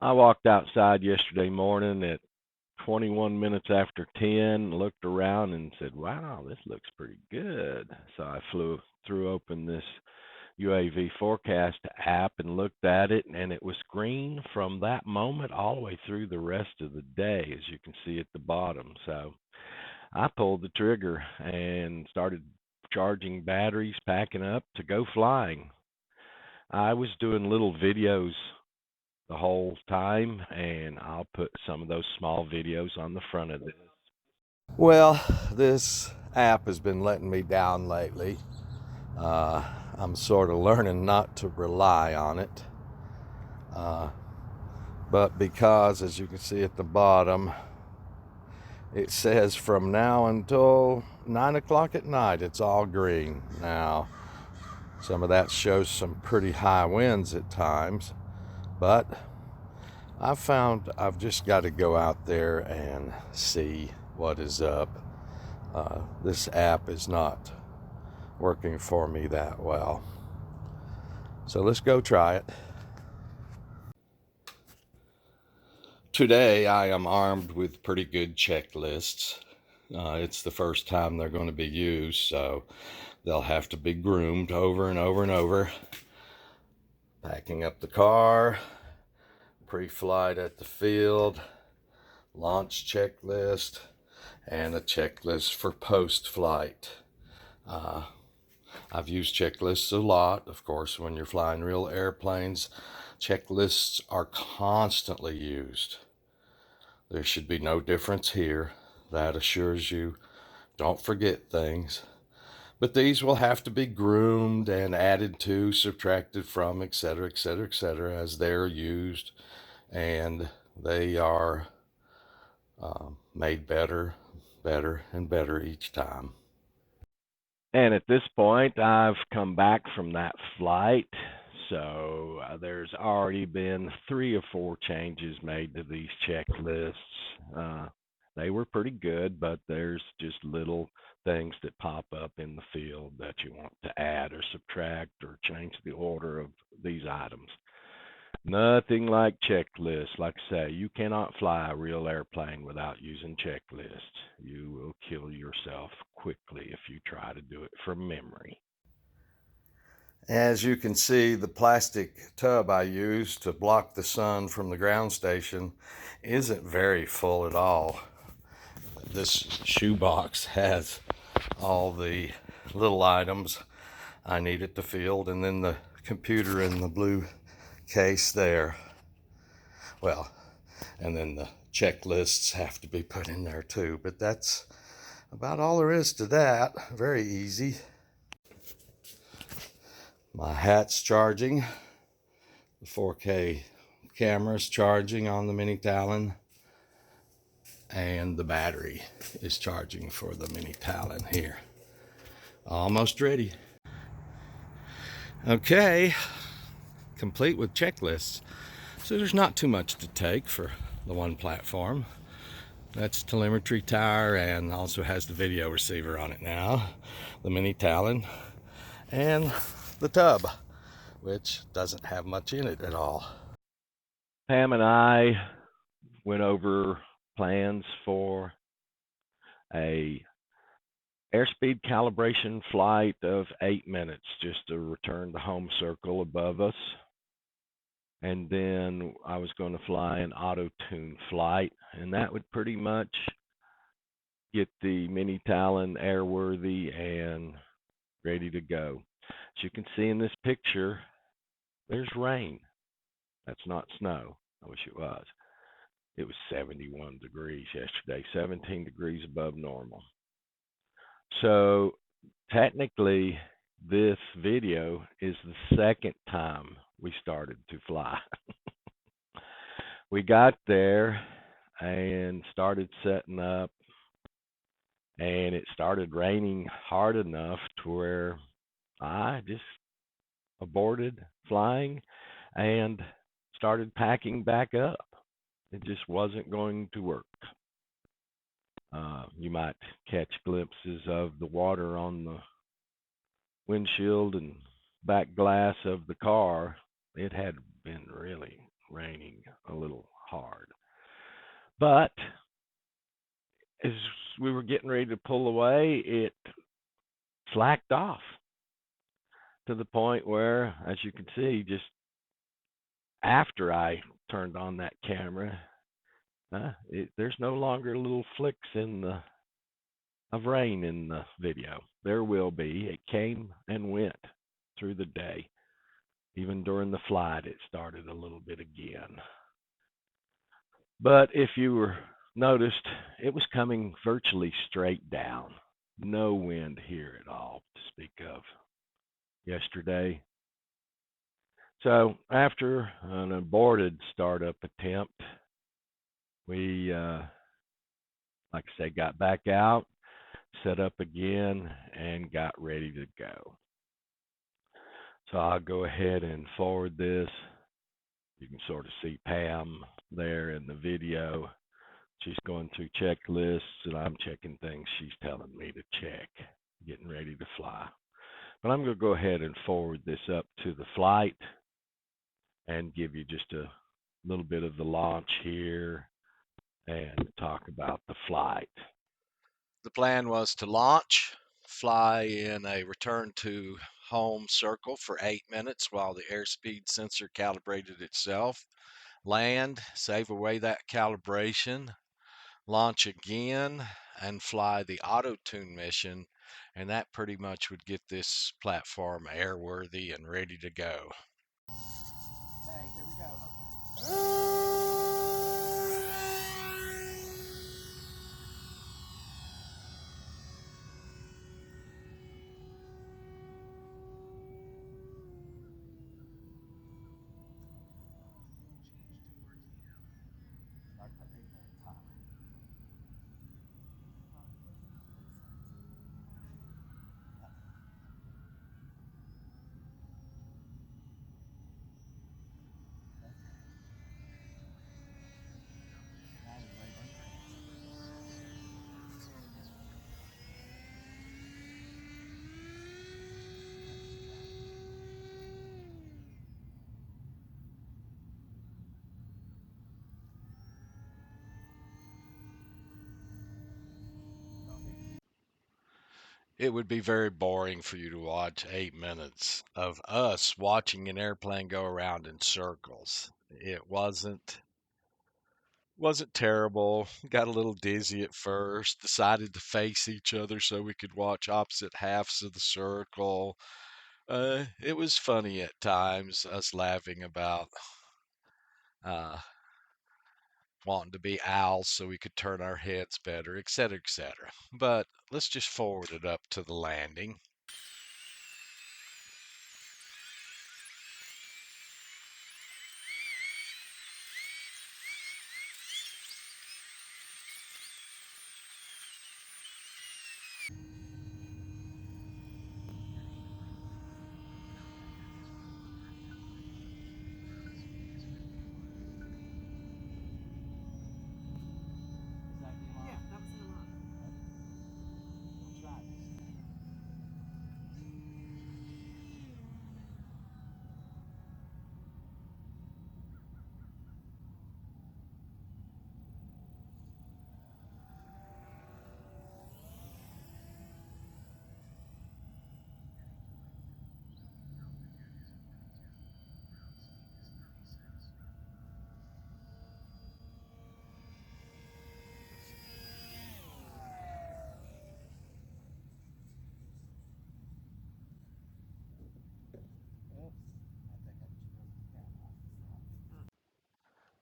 I walked outside yesterday morning at 21 minutes after 10, looked around and said, wow, this looks pretty good. So I threw open this UAV forecast app and looked at it, and it was green from that moment all the way through the rest of the day, as you can see at the bottom. So I pulled the trigger and started charging batteries, packing up to go flying. I was doing little videos the whole time, and I'll put some of those small videos on the front of this. Well, this app has been letting me down lately. Uh, I'm sort of learning not to rely on it. But because, as you can see at the bottom, it says from now until 9 o'clock at night, it's all green. Now, some of that shows some pretty high winds at times, but I've found I've just got to go out there and see what is up. This app is not working for me that well. So let's go try it. Today I am armed with pretty good checklists. It's the first time they're going to be used, so they'll have to be groomed over and over and over. Packing up the car, pre-flight at the field, launch checklist, and a checklist for post-flight. I've used checklists a lot. Of course, when you're flying real airplanes, checklists are constantly used. There should be no difference here. That assures you don't forget things. But these will have to be groomed and added to, subtracted from, etc., etc., etc., as they're used, and they are made better, and better each time. And at this point, I've come back from that flight, so there's already been 3 or 4 changes made to these checklists. They were pretty good, but there's just little things that pop up in the field that you want to add or subtract or change the order of these items. Nothing like checklists. Like I say, you cannot fly a real airplane without using checklists. You will kill yourself quickly if you try to do it from memory. As you can see, the plastic tub I used to block the sun from the ground station isn't very full at all. This shoebox has all the little items I need at the field, and then the computer in the blue case there. Well, and then the checklists have to be put in there too, but that's about all there is to that. Very easy. My hat's charging. The 4K camera's charging on the Mini Talon. And the battery is charging for the Mini Talon here. Almost ready. Okay, complete with checklists. So there's not too much to take for the one platform. That's telemetry tower, and also has the video receiver on it now. The Mini Talon and the tub, which doesn't have much in it at all. Pam and I went over plans for a airspeed calibration flight of 8 minutes just to return the home circle above us. And then I was going to fly an auto tune flight, and that would pretty much get the Mini Talon airworthy and ready to go. As you can see in this picture, there's rain. That's not snow. I wish it was. It was 71 degrees yesterday, 17 degrees above normal. So technically, this video is the second time we started to fly. We got there and started setting up, and it started raining hard enough to where I just aborted flying and started packing back up. It just wasn't going to work. You might catch glimpses of the water on the windshield and back glass of the car. It had been really raining a little hard. But as we were getting ready to pull away, it slacked off to the point where, as you can see, just after I turned on that camera, there's no longer little flicks of rain in the video. There will be. It came and went through the day. Even during the flight, it started a little bit again. But if you were noticed, it was coming virtually straight down. No wind here at all to speak of yesterday. So after an aborted startup attempt, we, like I say, got back out, set up again, and got ready to go. So I'll go ahead and forward this. You can sort of see Pam there in the video. She's going through checklists, and I'm checking things she's telling me to check, getting ready to fly. But I'm going to go ahead and forward this up to the flight and give you just a little bit of the launch here and talk about the flight. The plan was to launch, fly in a return to home circle for 8 minutes while the airspeed sensor calibrated itself, land, save away that calibration, launch again, and fly the auto-tune mission, and that pretty much would get this platform airworthy and ready to go. Okay, here we go. It would be very boring for you to watch 8 minutes of us watching an airplane go around in circles. It wasn't terrible. Got a little dizzy at first. Decided to face each other so we could watch opposite halves of the circle. It was funny at times, us laughing about uh, wanting to be owls so we could turn our heads better, etc., etc. But let's just forward it up to the landing.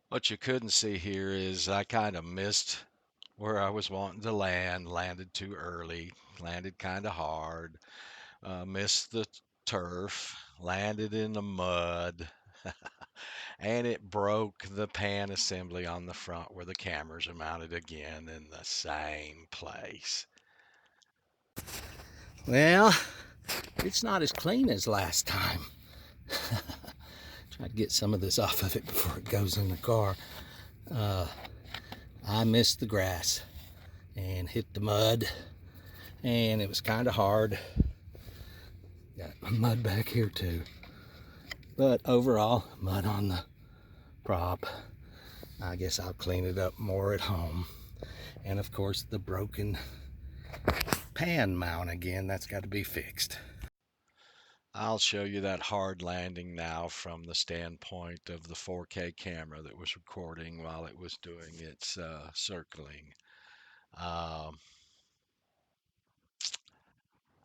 What you couldn't see here is I kind of missed where I was wanting to land, landed too early, landed kind of hard, missed the turf, landed in the mud, and it broke the pan assembly on the front where the cameras are mounted again in the same place. Well, it's not as clean as last time. Try to get some of this off of it before it goes in the car. I missed the grass and hit the mud, and it was kind of hard. Got mud back here too. But overall, mud on the prop. I guess I'll clean it up more at home. And of course the broken pan mount again, that's got to be fixed. I'll show you that hard landing now from the standpoint of the 4K camera that was recording while it was doing its circling.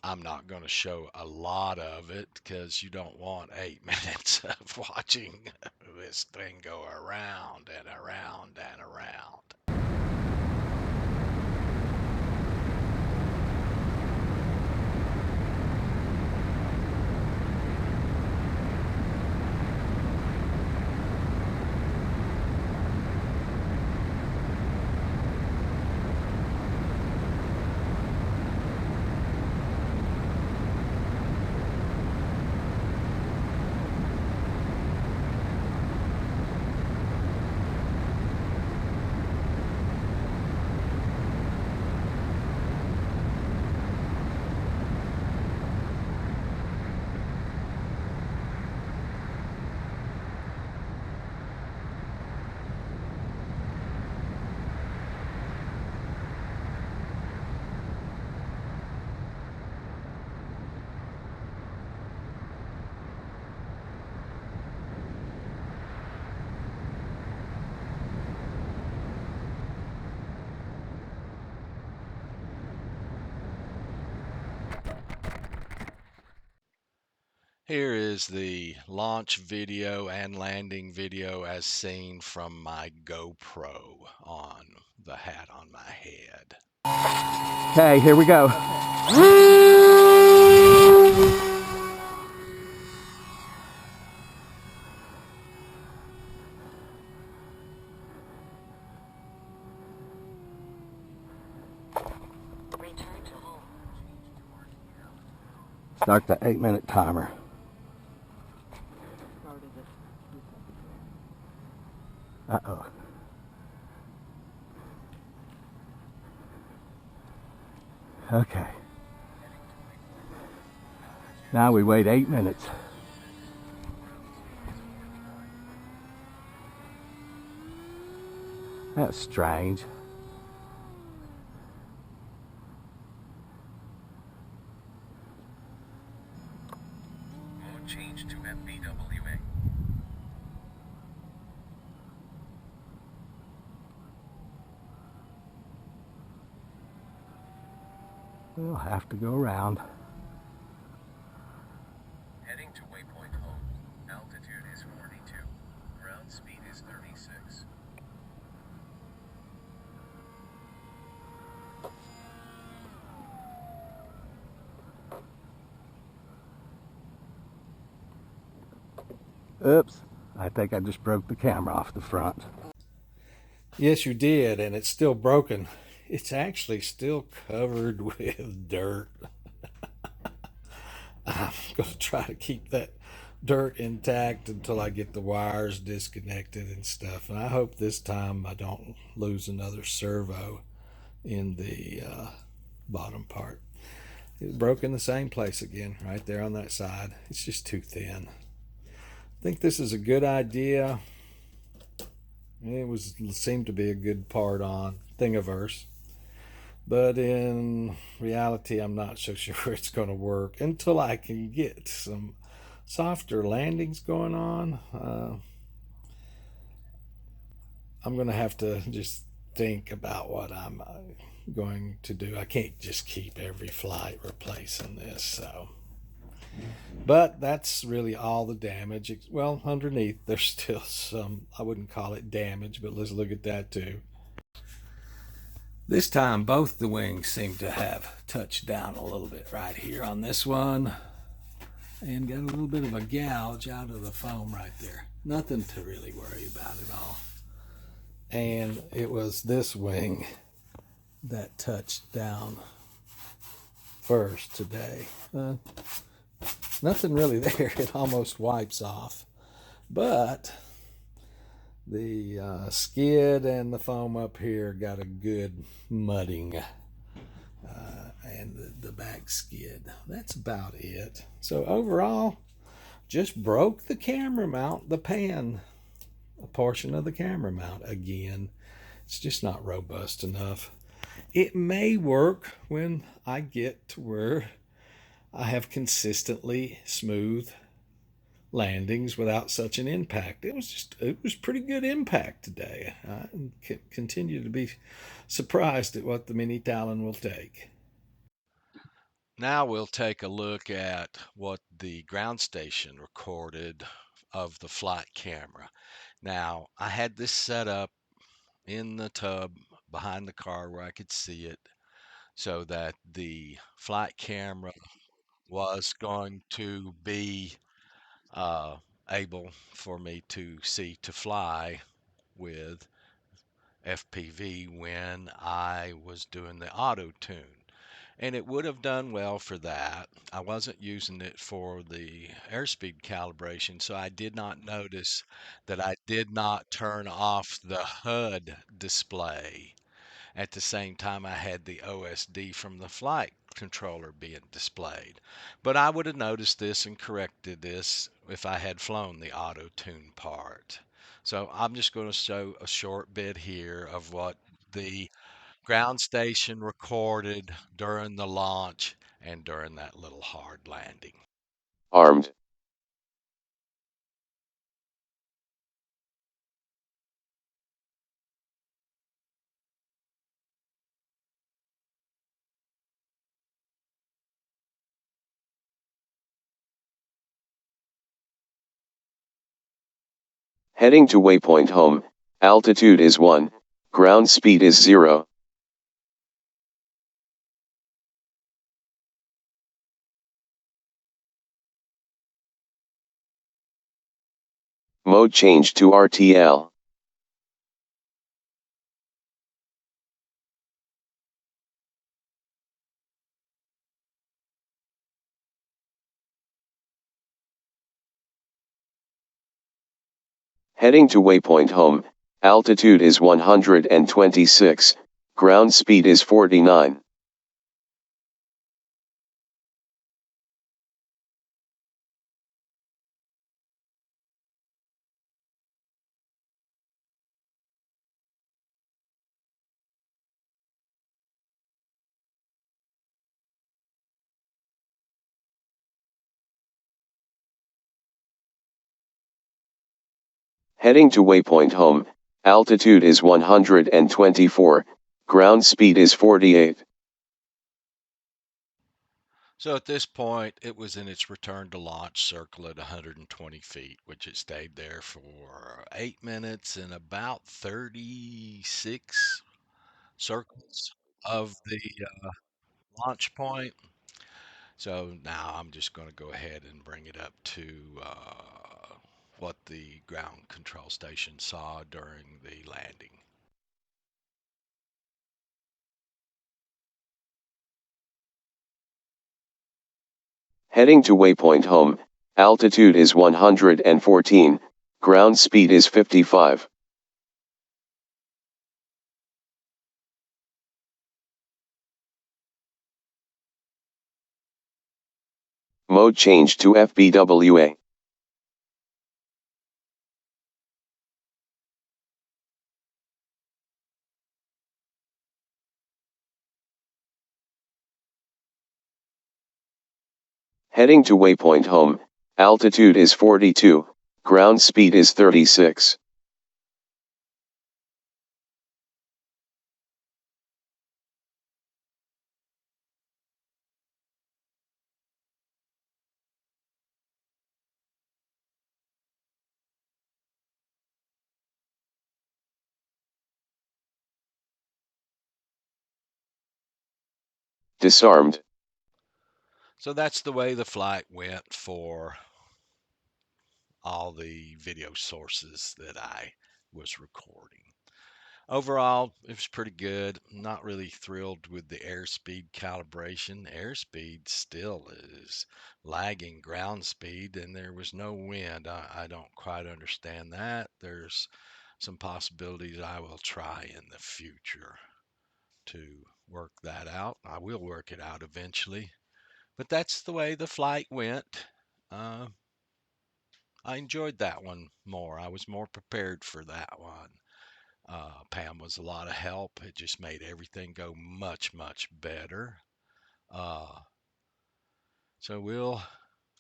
I'm not going to show a lot of it because you don't want 8 minutes of watching this thing go around and around and around. Here is the launch video and landing video as seen from my GoPro on the hat on my head. Okay, here we go. Start the 8-minute timer. Uh-oh. Okay. Now we wait 8 minutes. That's strange. Mode change to FBWA. We'll have to go around. Heading to waypoint home. Altitude is 42. Ground speed is 36. Oops, I think I just broke the camera off the front. Yes, you did, and it's still broken. It's actually still covered with dirt. I'm going to try to keep that dirt intact until I get the wires disconnected and stuff. And I hope this time I don't lose another servo in the bottom part. It broke in the same place again, right there on that side. It's just too thin. I think this is a good idea. It seemed to be a good part on Thingiverse. But in reality, I'm not so sure it's going to work until I can get some softer landings going on. I'm going to have to just think about what I'm going to do. I can't just keep every flight replacing this. So, but that's really all the damage. Well, underneath there's still some, I wouldn't call it damage, but let's look at that too. This time both the wings seem to have touched down a little bit right here on this one, and got a little bit of a gouge out of the foam right there. Nothing to really worry about at all. And it was this wing that touched down first today. Nothing really there. It almost wipes off. But the skid and the foam up here got a good mudding. And the back skid. That's about it. So overall, just broke the camera mount, the pan a portion of the camera mount again. It's just not robust enough. It may work when I get to where I have consistently smooth landings without such an impact. It was pretty good impact today. I continue to be surprised at what the Mini Talon will take. Now we'll take a look at what the ground station recorded of the flight camera. Now, I had this set up in the tub behind the car where I could see it so that the flight camera was going to be uh, able for me to see to fly with FPV when I was doing the auto tune. And it would have done well for that. I wasn't using it for the airspeed calibration, so I did not notice that I did not turn off the HUD display. At the same time, I had the OSD from the flight controller being displayed. But I would have noticed this and corrected this if I had flown the auto tune part. So I'm just going to show a short bit here of what the ground station recorded during the launch and during that little hard landing. Armed. Heading to waypoint home, altitude is 1, ground speed is 0. Mode change to RTL. Heading to waypoint home, altitude is 126, ground speed is 49. Heading to waypoint home, altitude is 124, ground speed is 48. So at this point, it was in its return to launch circle at 120 feet, which it stayed there for 8 minutes and about 36 circles of the launch point. So now I'm just going to go ahead and bring it up to what the ground control station saw during the landing. Heading to waypoint home, altitude is 114, ground speed is 55. Mode change to FBWA. Heading to waypoint home, altitude is 42, ground speed is 36. Disarmed. So that's the way the flight went for all the video sources that I was recording. Overall, it was pretty good. Not really thrilled with the airspeed calibration. Airspeed still is lagging ground speed, and there was no wind. I don't quite understand that. There's some possibilities I will try in the future to work that out. I will work it out eventually. But that's the way the flight went. Uh, I enjoyed that one more. I was more prepared for that one. Pam was a lot of help. It just made everything go much, much better. So we'll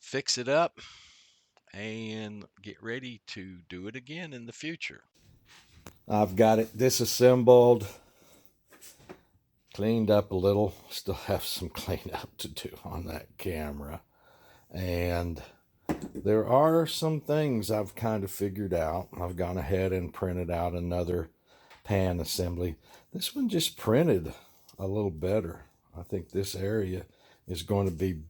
fix it up and get ready to do it again in the future. I've got it disassembled, cleaned up a little. Still have some cleanup to do on that camera. And there are some things I've kind of figured out. I've gone ahead and printed out another pan assembly. This one just printed a little better. I think this area is going to be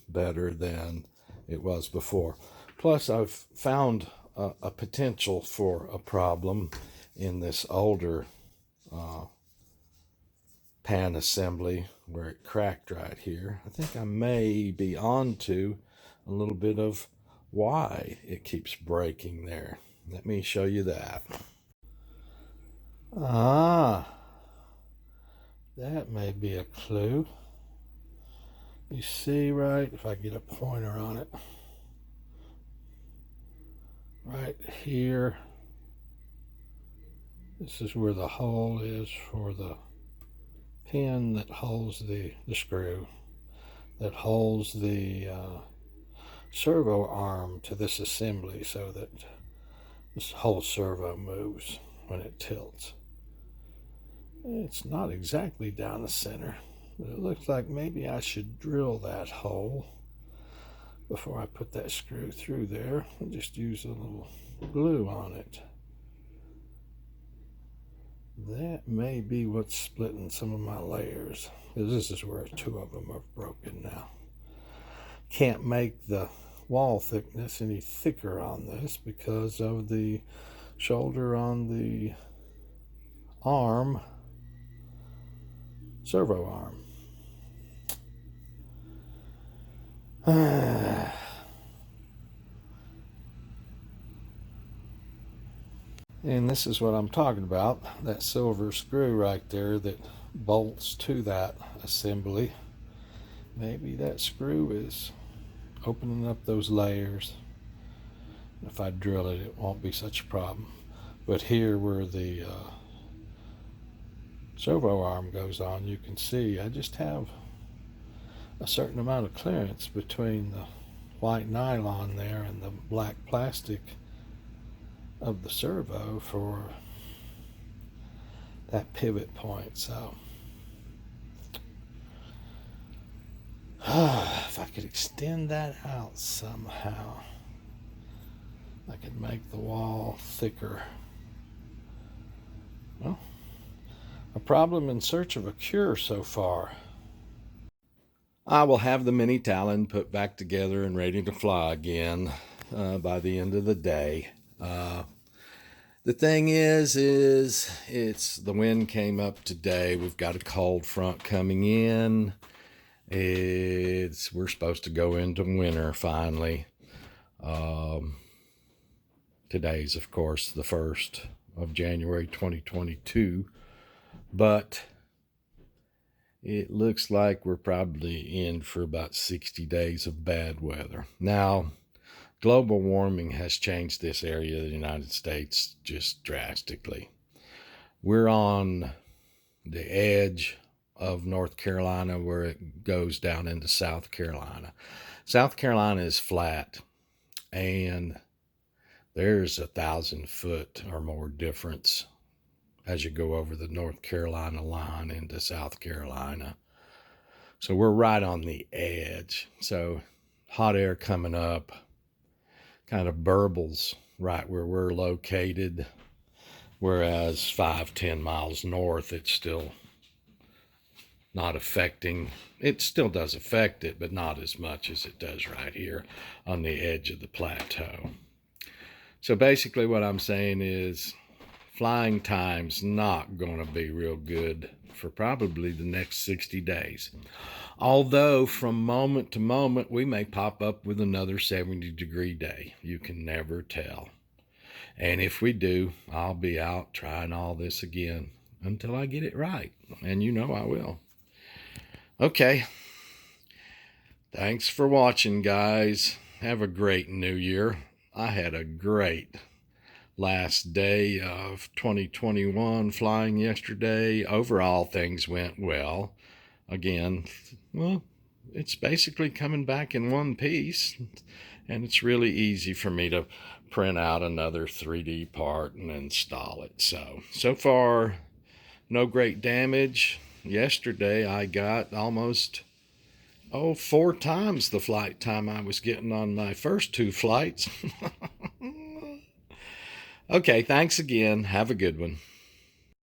better than it was before. Plus, I've found a potential for a problem in this older pan assembly where it cracked right here. I think I may be onto a little bit of why it keeps breaking there. Let me show you that. That may be a clue. You see, right, if I get a pointer on it, right here, this is where the hole is for the pin that holds the screw, that holds the servo arm to this assembly so that this whole servo moves when it tilts. It's not exactly down the center, but it looks like maybe I should drill that hole before I put that screw through there and just use a little glue on it. That may be what's splitting some of my layers, because this is where two of them are broken now. Can't make the wall thickness any thicker on this because of the shoulder on the arm, servo arm. And this is what I'm talking about, that silver screw right there that bolts to that assembly. Maybe that screw is opening up those layers. If I drill it, it won't be such a problem. But here where the servo arm goes on, you can see I just have a certain amount of clearance between the white nylon there and the black plastic of the servo for that pivot point. So if I could extend that out somehow, I could make the wall thicker. Well, a problem in search of a cure so far. I will have the Mini Talon put back together and ready to fly again by the end of the day. The thing is it's the wind came up today. We've got a cold front coming in. We're supposed to go into winter finally. Today's, of course, the 1st of January 2022, but it looks like we're probably in for about 60 days of bad weather. Now, global warming has changed this area of the United States just drastically. We're on the edge of North Carolina where it goes down into South Carolina. South Carolina is flat, and there's 1,000-foot or more difference as you go over the North Carolina line into South Carolina. So we're right on the edge. So hot air coming up kind of burbles right where we're located, whereas 5-10 miles north it's still not affecting. It still does affect it, but not as much as it does right here on the edge of the plateau. So basically what I'm saying is flying time's not going to be real good for probably the next 60 days. Although from moment to moment, we may pop up with another 70-degree day. You can never tell. And if we do, I'll be out trying all this again until I get it right. And you know I will. Okay. Thanks for watching, guys. Have a great new year. I had a great last day of 2021 flying yesterday. Overall, things went well. Again, well, it's basically coming back in one piece, and it's really easy for me to print out another 3D part and install it. So far, no great damage. Yesterday, I got almost 4 times the flight time I was getting on my first 2 flights. Okay, thanks again. Have a good one.